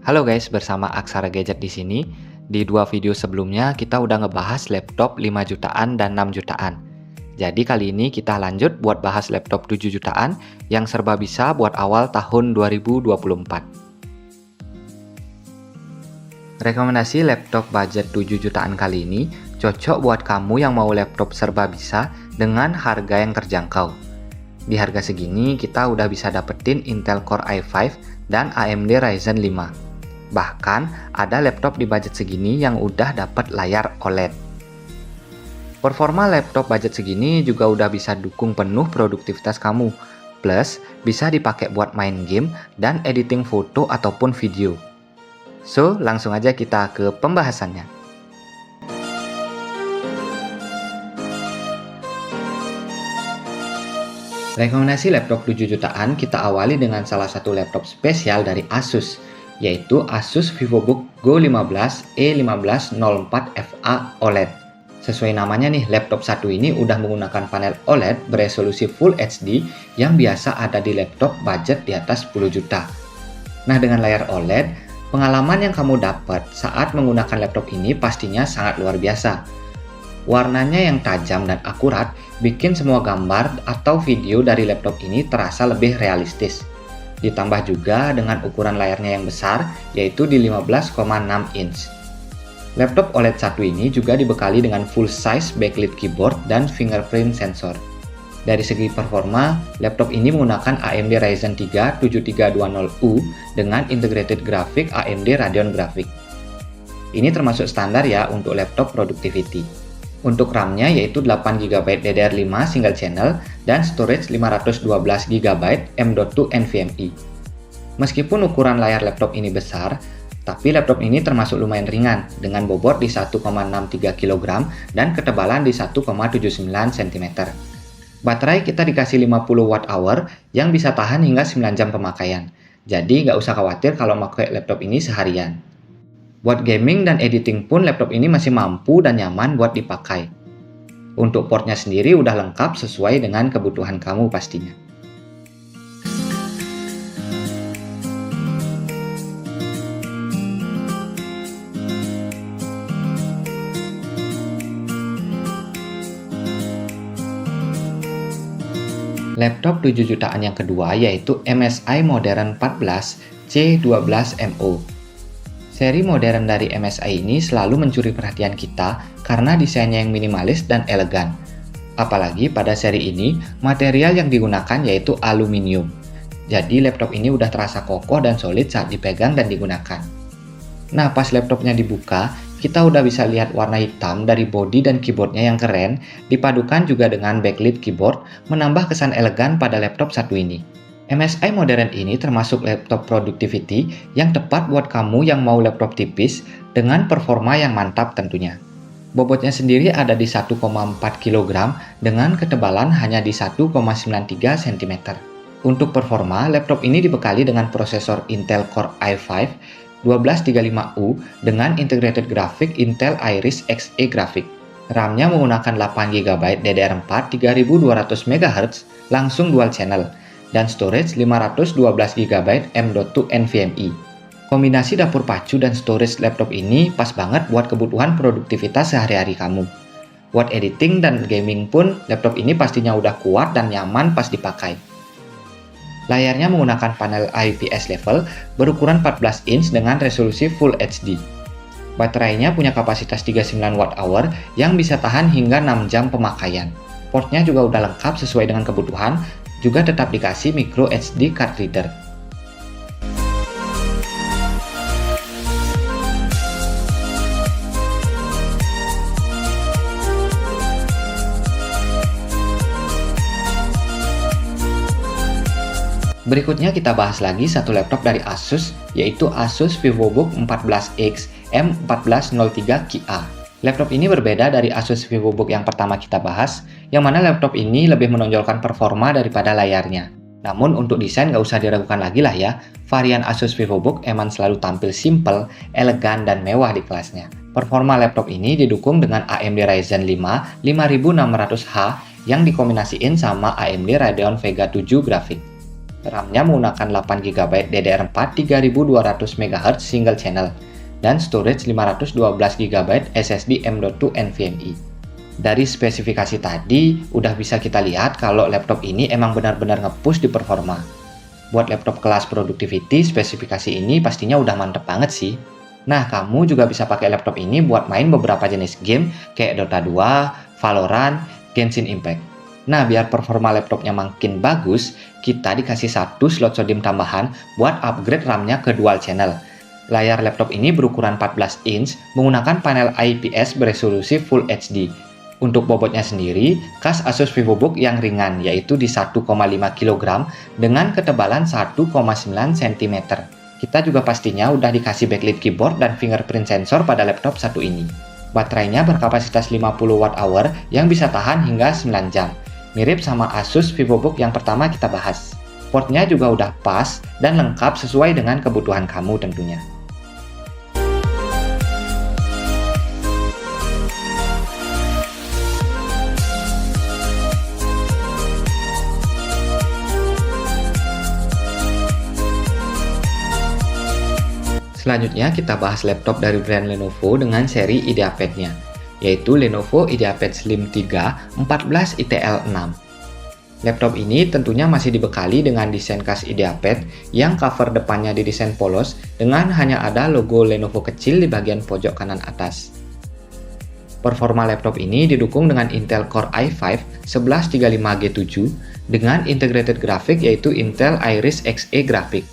Halo guys, bersama Aksara Gadget di sini. Di dua video sebelumnya kita udah ngebahas laptop 5 jutaan dan 6 jutaan. Jadi kali ini kita lanjut buat bahas laptop 7 jutaan yang serba bisa buat awal tahun 2024. Rekomendasi laptop budget 7 jutaan kali ini cocok buat kamu yang mau laptop serba bisa dengan harga yang terjangkau. Di harga segini kita udah bisa dapetin Intel Core i5 dan AMD Ryzen 5. Bahkan ada laptop di budget segini yang udah dapat layar OLED. Performa laptop budget segini juga udah bisa dukung penuh produktivitas kamu. Plus, bisa dipakai buat main game dan editing foto ataupun video. So, langsung aja kita ke pembahasannya. Rekomendasi laptop 7 jutaan kita awali dengan salah satu laptop spesial dari Asus, yaitu Asus VivoBook Go 15 E1504FA OLED. Sesuai namanya nih, laptop satu ini udah menggunakan panel OLED beresolusi Full HD yang biasa ada di laptop budget di atas 10 juta. Nah, dengan layar OLED, pengalaman yang kamu dapat saat menggunakan laptop ini pastinya sangat luar biasa. Warnanya yang tajam dan akurat bikin semua gambar atau video dari laptop ini terasa lebih realistis. Ditambah juga dengan ukuran layarnya yang besar, yaitu di 15,6 inch. Laptop OLED satu ini juga dibekali dengan full size backlit keyboard dan fingerprint sensor. Dari segi performa, laptop ini menggunakan AMD Ryzen 3 7320U dengan integrated graphic AMD Radeon Graphics. Ini termasuk standar ya untuk laptop productivity. Untuk RAM-nya yaitu 8GB DDR5 single channel dan storage 512GB M.2 NVMe. Meskipun ukuran layar laptop ini besar, tapi laptop ini termasuk lumayan ringan dengan bobot di 1,63 kg dan ketebalan di 1,79 cm. Baterai kita dikasih 50 Wh yang bisa tahan hingga 9 jam pemakaian. Jadi nggak usah khawatir kalau pakai laptop ini seharian. Buat gaming dan editing pun laptop ini masih mampu dan nyaman buat dipakai. Untuk portnya sendiri udah lengkap sesuai dengan kebutuhan kamu pastinya. Laptop 7 jutaan yang kedua yaitu MSI Modern 14 C12MO. Seri modern dari MSI ini selalu mencuri perhatian kita karena desainnya yang minimalis dan elegan. Apalagi pada seri ini, material yang digunakan yaitu aluminium. Jadi laptop ini udah terasa kokoh dan solid saat dipegang dan digunakan. Nah, pas laptopnya dibuka, kita udah bisa lihat warna hitam dari bodi dan keyboardnya yang keren, dipadukan juga dengan backlit keyboard, menambah kesan elegan pada laptop satu ini. MSI modern ini termasuk laptop productivity yang tepat buat kamu yang mau laptop tipis dengan performa yang mantap tentunya. Bobotnya sendiri ada di 1,4 kg dengan ketebalan hanya di 1,93 cm. Untuk performa, laptop ini dibekali dengan prosesor Intel Core i5 1235U dengan integrated graphic Intel Iris Xe Graphics. RAM-nya menggunakan 8GB DDR4 3200MHz langsung dual channel dan storage 512GB M.2 NVMe. Kombinasi dapur pacu dan storage laptop ini pas banget buat kebutuhan produktivitas sehari-hari kamu. Buat editing dan gaming pun, laptop ini pastinya udah kuat dan nyaman pas dipakai. Layarnya menggunakan panel IPS level berukuran 14 inch dengan resolusi Full HD. Baterainya punya kapasitas 39 Wh yang bisa tahan hingga 6 jam pemakaian. Portnya juga udah lengkap sesuai dengan kebutuhan, juga tetap dikasih micro SD card reader. Berikutnya kita bahas lagi satu laptop dari Asus, yaitu Asus VivoBook 14X M1403Ki. Laptop ini berbeda dari Asus VivoBook yang pertama kita bahas, yang mana laptop ini lebih menonjolkan performa daripada layarnya. Namun untuk desain nggak usah diragukan lagi lah ya, varian Asus VivoBook emang selalu tampil simple, elegan, dan mewah di kelasnya. Performa laptop ini didukung dengan AMD Ryzen 5 5600H yang dikombinasiin sama AMD Radeon Vega 7 Graphics. RAM-nya menggunakan 8 GB DDR4 3200 MHz single channel, dan storage 512 GB SSD M.2 NVMe. Dari spesifikasi tadi, udah bisa kita lihat kalau laptop ini emang benar-benar nge-push di performa. Buat laptop kelas productivity, spesifikasi ini pastinya udah mantep banget sih. Nah, kamu juga bisa pakai laptop ini buat main beberapa jenis game kayak Dota 2, Valorant, Genshin Impact. Nah, biar performa laptopnya makin bagus, kita dikasih satu slot SODIMM tambahan buat upgrade RAM-nya ke dual channel. Layar laptop ini berukuran 14 inch menggunakan panel IPS beresolusi Full HD. Untuk bobotnya sendiri, khas Asus VivoBook yang ringan, yaitu di 1,5 kg dengan ketebalan 1,9 cm. Kita juga pastinya udah dikasih backlit keyboard dan fingerprint sensor pada laptop satu ini. Baterainya berkapasitas 50 Wh yang bisa tahan hingga 9 jam. Mirip sama Asus VivoBook yang pertama kita bahas. Portnya juga udah pas dan lengkap sesuai dengan kebutuhan kamu tentunya. Selanjutnya kita bahas laptop dari brand Lenovo dengan seri IdeaPad-nya, yaitu Lenovo IdeaPad Slim 3 14 ITL6. Laptop ini tentunya masih dibekali dengan desain khas IdeaPad yang cover depannya didesain polos dengan hanya ada logo Lenovo kecil di bagian pojok kanan atas. Performa laptop ini didukung dengan Intel Core i5 1135G7 dengan integrated graphic yaitu Intel Iris Xe graphic.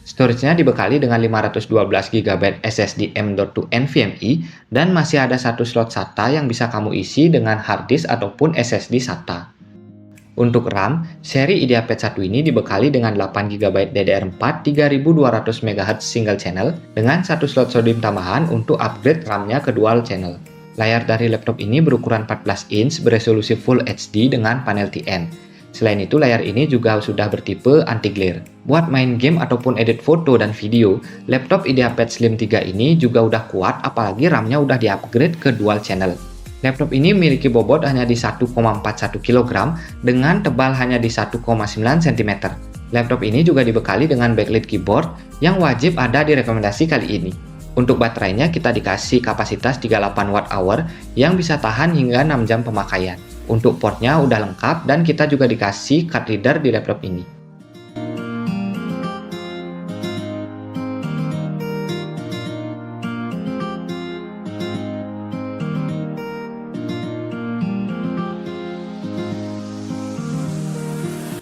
Storage-nya dibekali dengan 512 GB SSD M.2 NVMe dan masih ada satu slot SATA yang bisa kamu isi dengan hard disk ataupun SSD SATA. Untuk RAM, seri IdeaPad 1 ini dibekali dengan 8 GB DDR4 3200 MHz single channel dengan satu slot SODIMM tambahan untuk upgrade RAM-nya ke dual channel. Layar dari laptop ini berukuran 14 inch beresolusi Full HD dengan panel TN. Selain itu, layar ini juga sudah bertipe anti-glare. Buat main game ataupun edit foto dan video, laptop IdeaPad Slim 3 ini juga udah kuat, apalagi RAM-nya udah di-upgrade ke dual channel. Laptop ini memiliki bobot hanya di 1,41 kg dengan tebal hanya di 1,9 cm. Laptop ini juga dibekali dengan backlit keyboard yang wajib ada di rekomendasi kali ini. Untuk baterainya kita dikasih kapasitas 38 Wh yang bisa tahan hingga 6 jam pemakaian. Untuk portnya udah lengkap dan kita juga dikasih card reader di laptop ini.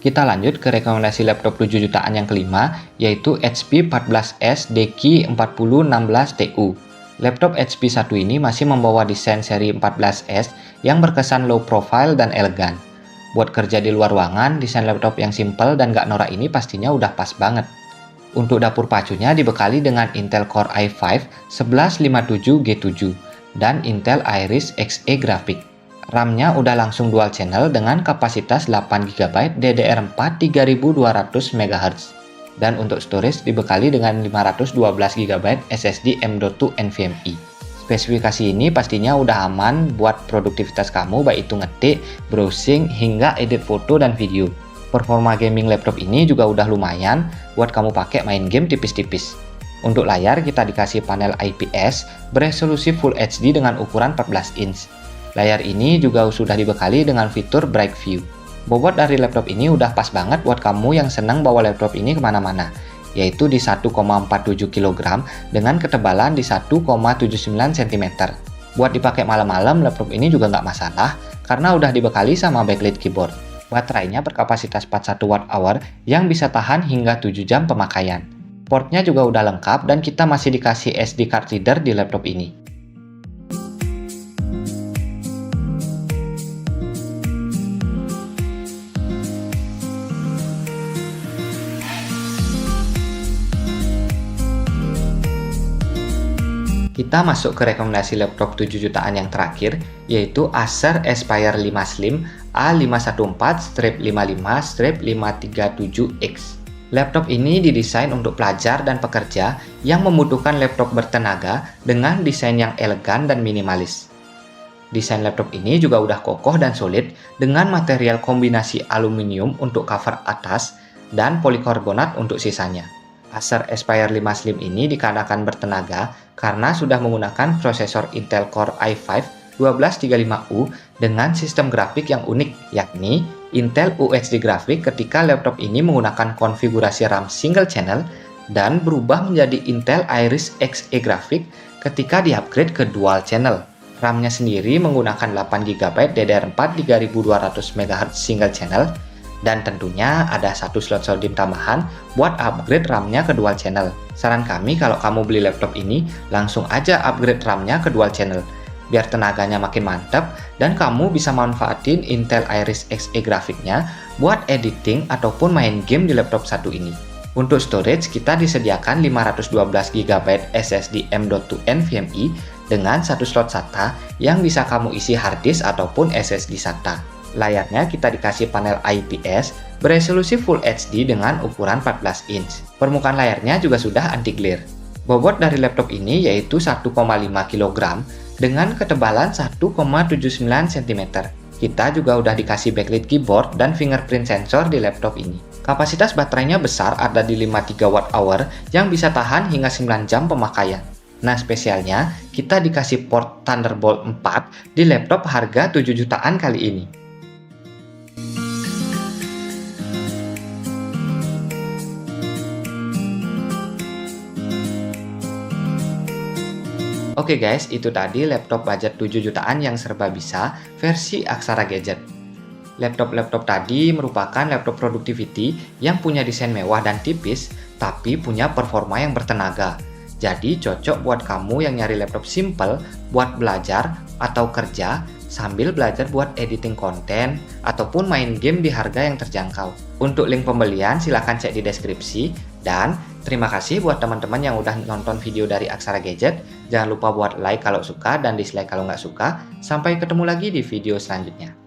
Kita lanjut ke rekomendasi laptop 7 jutaan yang kelima, yaitu HP 14S Deki 4016Tu. Laptop HP 1 ini masih membawa desain seri 14S yang berkesan low profile dan elegan. Buat kerja di luar ruangan, desain laptop yang simple dan gak norak ini pastinya udah pas banget. Untuk dapur pacunya dibekali dengan Intel Core i5 1157G7 dan Intel Iris Xe graphic. RAM-nya udah langsung dual channel dengan kapasitas 8 GB DDR4 3200 MHz. Dan untuk storage dibekali dengan 512 GB SSD M.2 NVMe. Spesifikasi ini pastinya udah aman buat produktivitas kamu, baik itu ngetik, browsing, hingga edit foto dan video. Performa gaming laptop ini juga udah lumayan buat kamu pakai main game tipis-tipis. Untuk layar kita dikasih panel IPS beresolusi Full HD dengan ukuran 14 inch. Layar ini juga sudah dibekali dengan fitur Bright View. Bobot dari laptop ini udah pas banget buat kamu yang senang bawa laptop ini kemana-mana, yaitu di 1,47 kg dengan ketebalan di 1,79 cm. Buat dipakai malam-malam, laptop ini juga nggak masalah karena udah dibekali sama backlit keyboard. Baterainya berkapasitas 41 Wh yang bisa tahan hingga 7 jam pemakaian. Portnya juga udah lengkap dan kita masih dikasih SD card reader di laptop ini. Kita masuk ke rekomendasi laptop 7 jutaan yang terakhir, yaitu Acer Aspire 5 Slim A514-55-537X. Laptop ini didesain untuk pelajar dan pekerja yang membutuhkan laptop bertenaga dengan desain yang elegan dan minimalis. Desain laptop ini juga udah kokoh dan solid dengan material kombinasi aluminium untuk cover atas dan polikarbonat untuk sisanya. Acer Aspire 5 Slim ini dikarenakan bertenaga karena sudah menggunakan prosesor Intel Core i5 1235U dengan sistem grafik yang unik, yakni Intel UHD Graphics ketika laptop ini menggunakan konfigurasi RAM single channel dan berubah menjadi Intel Iris Xe Graphics ketika di-upgrade ke dual channel. RAM-nya sendiri menggunakan 8GB DDR4 3200 MHz single channel, dan tentunya ada satu slot SODIMM tambahan buat upgrade RAM-nya ke dual channel. Saran kami kalau kamu beli laptop ini, langsung aja upgrade RAM-nya ke dual channel, biar tenaganya makin mantap dan kamu bisa manfaatin Intel Iris Xe Graphics-nya buat editing ataupun main game di laptop satu ini. Untuk storage, kita disediakan 512GB SSD M.2 NVMe dengan satu slot SATA yang bisa kamu isi harddisk ataupun SSD SATA. Layarnya kita dikasih panel IPS beresolusi Full HD dengan ukuran 14 inch. Permukaan layarnya juga sudah anti glare. Bobot dari laptop ini yaitu 1,5 kg dengan ketebalan 1,79 cm. Kita juga udah dikasih backlit keyboard dan fingerprint sensor di laptop ini. Kapasitas baterainya besar, ada di 53 Wh yang bisa tahan hingga 9 jam pemakaian. Nah, spesialnya kita dikasih port Thunderbolt 4 di laptop harga 7 jutaan kali ini. Oke guys, itu tadi laptop budget 7 jutaan yang serba bisa versi Aksara Gadget. Laptop-laptop tadi merupakan laptop productivity yang punya desain mewah dan tipis, tapi punya performa yang bertenaga. Jadi cocok buat kamu yang nyari laptop simple buat belajar atau kerja sambil belajar buat editing konten ataupun main game di harga yang terjangkau. Untuk link pembelian silahkan cek di deskripsi, dan terima kasih buat teman-teman yang udah nonton video dari Aksara Gadget. Jangan lupa buat like kalau suka dan dislike kalau nggak suka. Sampai ketemu lagi di video selanjutnya.